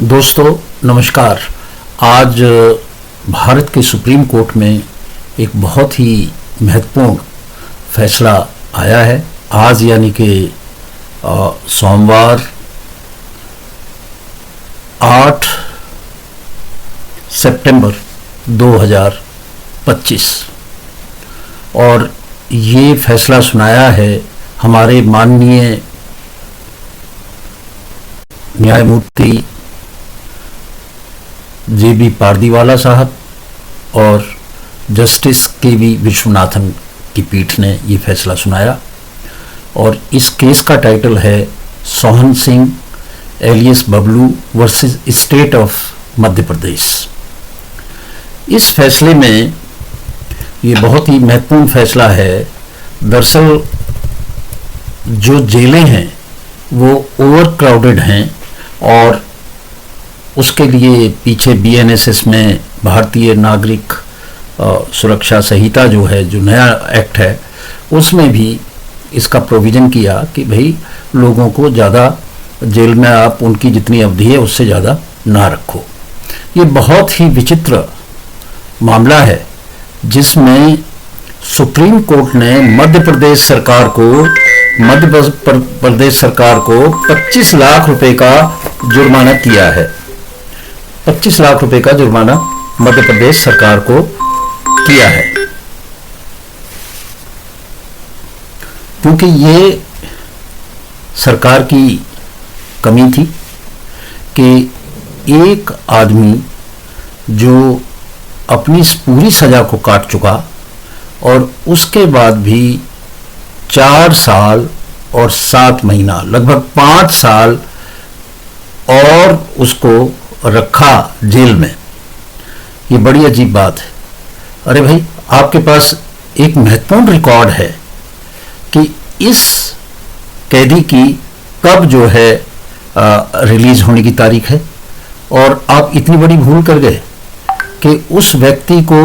दोस्तों नमस्कार। आज भारत के सुप्रीम कोर्ट में एक बहुत ही महत्वपूर्ण फैसला आया है। आज यानी कि सोमवार 8 सितंबर 2025 और ये फैसला सुनाया है हमारे माननीय न्यायमूर्ति जे.बी. पारदीवाला साहब और जस्टिस के.वी. विश्वनाथन की पीठ ने ये फैसला सुनाया। और इस केस का टाइटल है Sohan Singh alias Bablu versus state of Madhya Pradesh. इस फैसले में ये बहुत ही महत्वपूर्ण फैसला है। दरअसल जो जेलें हैं वो ओवर क्राउडेड हैं और उसके लिए पीछे बीएनएसएस में भारतीय नागरिक सुरक्षा संहिता जो है, जो नया एक्ट है, उसमें भी इसका प्रोविज़न किया कि भाई लोगों को ज़्यादा जेल में आप उनकी जितनी अवधि है उससे ज़्यादा ना रखो। ये बहुत ही विचित्र मामला है जिसमें सुप्रीम कोर्ट ने मध्य प्रदेश सरकार को 25 लाख रुपए का जुर्माना किया है। 25 लाख रुपए का जुर्माना मध्य प्रदेश सरकार को किया है, क्योंकि ये सरकार की कमी थी कि एक आदमी जो अपनी पूरी सजा को काट चुका और उसके बाद भी 4 साल और 7 महीना लगभग 5 साल और उसको रखा जेल में, ये बड़ी अजीब बात है। अरे भाई, आपके पास एक महत्वपूर्ण रिकॉर्ड है कि इस कैदी की कब जो है रिलीज होने की तारीख है, और आप इतनी बड़ी भूल कर गए कि उस व्यक्ति को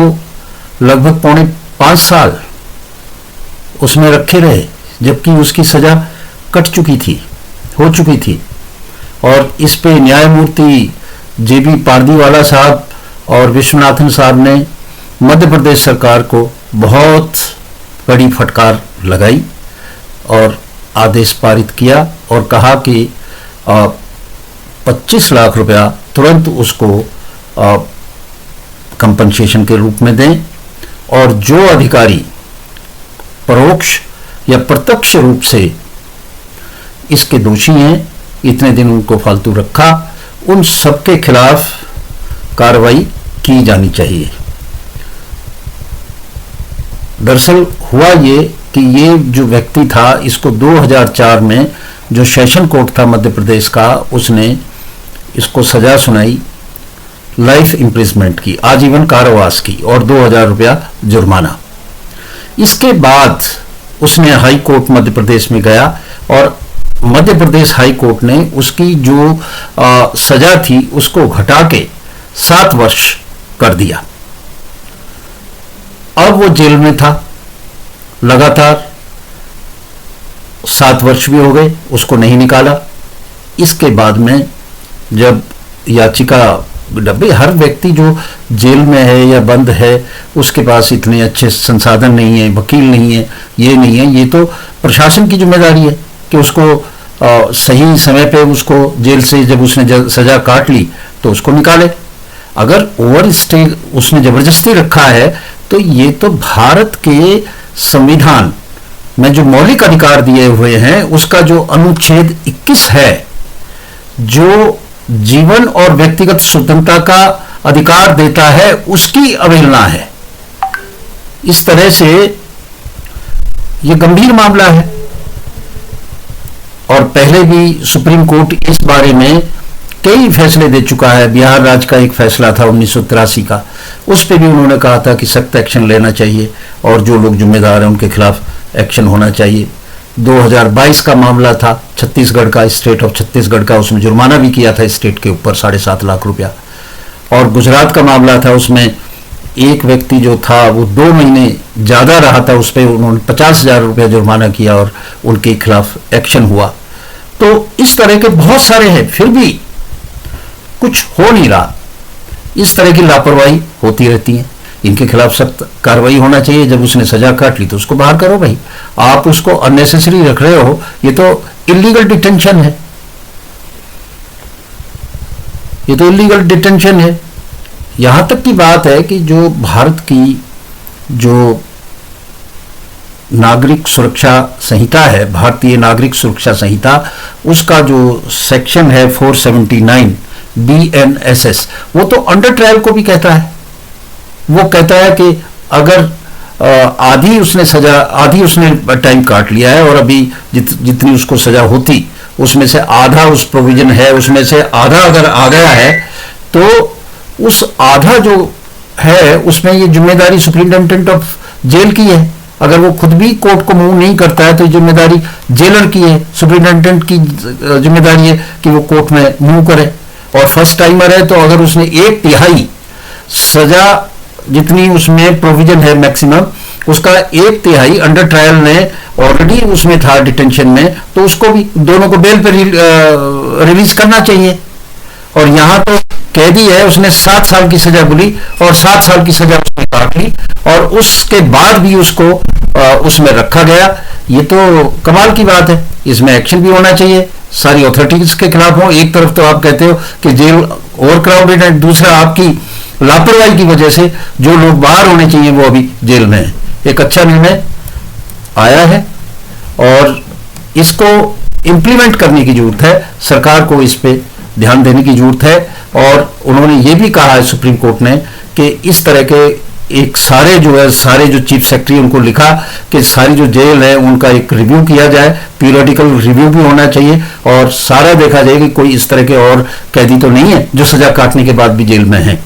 लगभग 5.5 साल उसमें रखे रहे, जबकि उसकी सजा हो चुकी थी। और इस पे न्यायमूर्ति जे.बी. पारदीवाला साहब और विश्वनाथन साहब ने मध्य प्रदेश सरकार को बहुत बड़ी फटकार लगाई और आदेश पारित किया और कहा कि 25 लाख रुपया तुरंत उसको कंपनसेशन के रूप में दें, और जो अधिकारी परोक्ष या प्रत्यक्ष रूप से इसके दोषी हैं, इतने दिन उनको फालतू रखा, उन सबके खिलाफ कार्रवाई की जानी चाहिए। दरअसल हुआ ये कि ये जो व्यक्ति था, इसको 2004 में जो सेशन कोर्ट था मध्य प्रदेश का, उसने इसको सजा सुनाई लाइफ इम्प्रिजमेंट की, आजीवन कारावास की, और 2000 रुपया जुर्माना। इसके बाद उसने हाई कोर्ट मध्य प्रदेश में गया और मध्य प्रदेश हाई कोर्ट ने उसकी जो सजा थी उसको घटा के 7 वर्ष कर दिया। अब वो जेल में था लगातार, 7 वर्ष भी हो गए, उसको नहीं निकाला। इसके बाद में जब याचिका डब्बे, हर व्यक्ति जो जेल में है या बंद है उसके पास इतने अच्छे संसाधन नहीं है, वकील नहीं है, ये नहीं है, ये तो प्रशासन की जिम्मेदारी है कि उसको सही समय पे उसको जेल से जब उसने सजा काट ली तो उसको निकाले। अगर ओवर स्टे उसने जबरदस्ती रखा है तो ये तो भारत के संविधान में जो मौलिक अधिकार दिए हुए हैं उसका जो अनुच्छेद 21 है, जो जीवन और व्यक्तिगत स्वतंत्रता का अधिकार देता है, उसकी अवहेलना है। इस तरह से यह गंभीर मामला है और पहले भी सुप्रीम कोर्ट इस बारे में कई फैसले दे चुका है। बिहार राज्य का एक फैसला था 1983 का, उस पर भी उन्होंने कहा था कि सख्त एक्शन लेना चाहिए और जो लोग जिम्मेदार हैं उनके खिलाफ एक्शन होना चाहिए। 2022 का मामला था छत्तीसगढ़ का, स्टेट ऑफ छत्तीसगढ़ का, उसमें जुर्माना भी किया था स्टेट के ऊपर 7.5 लाख रुपया। और गुजरात का मामला था, उसमें एक व्यक्ति जो था वो 2 महीने ज़्यादा रहा था, उस पर उन्होंने 50,000 रुपया जुर्माना किया और उनके खिलाफ एक्शन हुआ। तो इस तरह के बहुत सारे हैं। फिर भी कुछ हो नहीं रहा। इस तरह की लापरवाही होती रहती है, इनके खिलाफ सख्त कार्रवाई होना चाहिए। जब उसने सजा काट ली तो उसको बाहर करो भाई। आप उसको अननेसेसरी रख रहे हो, ये तो इलीगल डिटेंशन है, ये तो इलीगल डिटेंशन है। यहां तक की बात है कि जो भारत की जो नागरिक सुरक्षा संहिता है, भारतीय नागरिक सुरक्षा संहिता, उसका जो सेक्शन है 479 BNSS, वो तो अंडर ट्रायल को भी कहता है। वो कहता है कि अगर आधी उसने सजा, आधी उसने टाइम काट लिया है और अभी जितनी उसको सजा होती उसमें से आधा उस प्रोविजन है, उसमें से आधा अगर आ गया है तो उस आधा जो है उसमें ये जिम्मेदारी सुप्रिंटेंडेंट ऑफ जेल की है। अगर वो खुद भी कोर्ट को मूव नहीं करता है तो जिम्मेदारी जेलर की है, सुप्रिंटेंडेंट की जिम्मेदारी है कि वो कोर्ट में मूव करे। और फर्स्ट टाइमर है तो अगर उसने 1/3 सजा जितनी उसमें प्रोविजन है मैक्सिमम, उसका 1/3 अंडर ट्रायल ने ऑलरेडी उसमें था डिटेंशन में, तो उसको भी दोनों को बेल पे रिलीज करना चाहिए। और यहां तो कैदी है, उसने 7 साल की सजा बोली और 7 साल की सजा उसने काट ली और उसके बाद भी उसको उसमें रखा गया। ये तो कमाल की बात है। इसमें एक्शन भी होना चाहिए, सारी अथॉरिटीज के खिलाफ हो। एक तरफ तो आप कहते हो कि जेल ओवर क्राउडेड है, दूसरा आपकी लापरवाही की वजह से जो लोग बाहर होने चाहिए वो अभी जेल में है। एक अच्छा निर्णय आया है और इसको इंप्लीमेंट करने की जरूरत है, सरकार को इस पे ध्यान देने की जरूरत है। और उन्होंने ये भी कहा है सुप्रीम कोर्ट ने कि इस तरह के एक सारे जो चीफ सेक्रेटरी उनको लिखा कि सारी जो जेल है उनका एक रिव्यू किया जाए, पीरियडिकल रिव्यू भी होना चाहिए और सारा देखा जाए कि कोई इस तरह के और कैदी तो नहीं है जो सजा काटने के बाद भी जेल में है।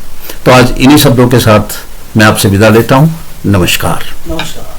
तो आज इन्हीं शब्दों के साथ मैं आपसे विदा लेता हूं। नमस्कार। नमस्कार।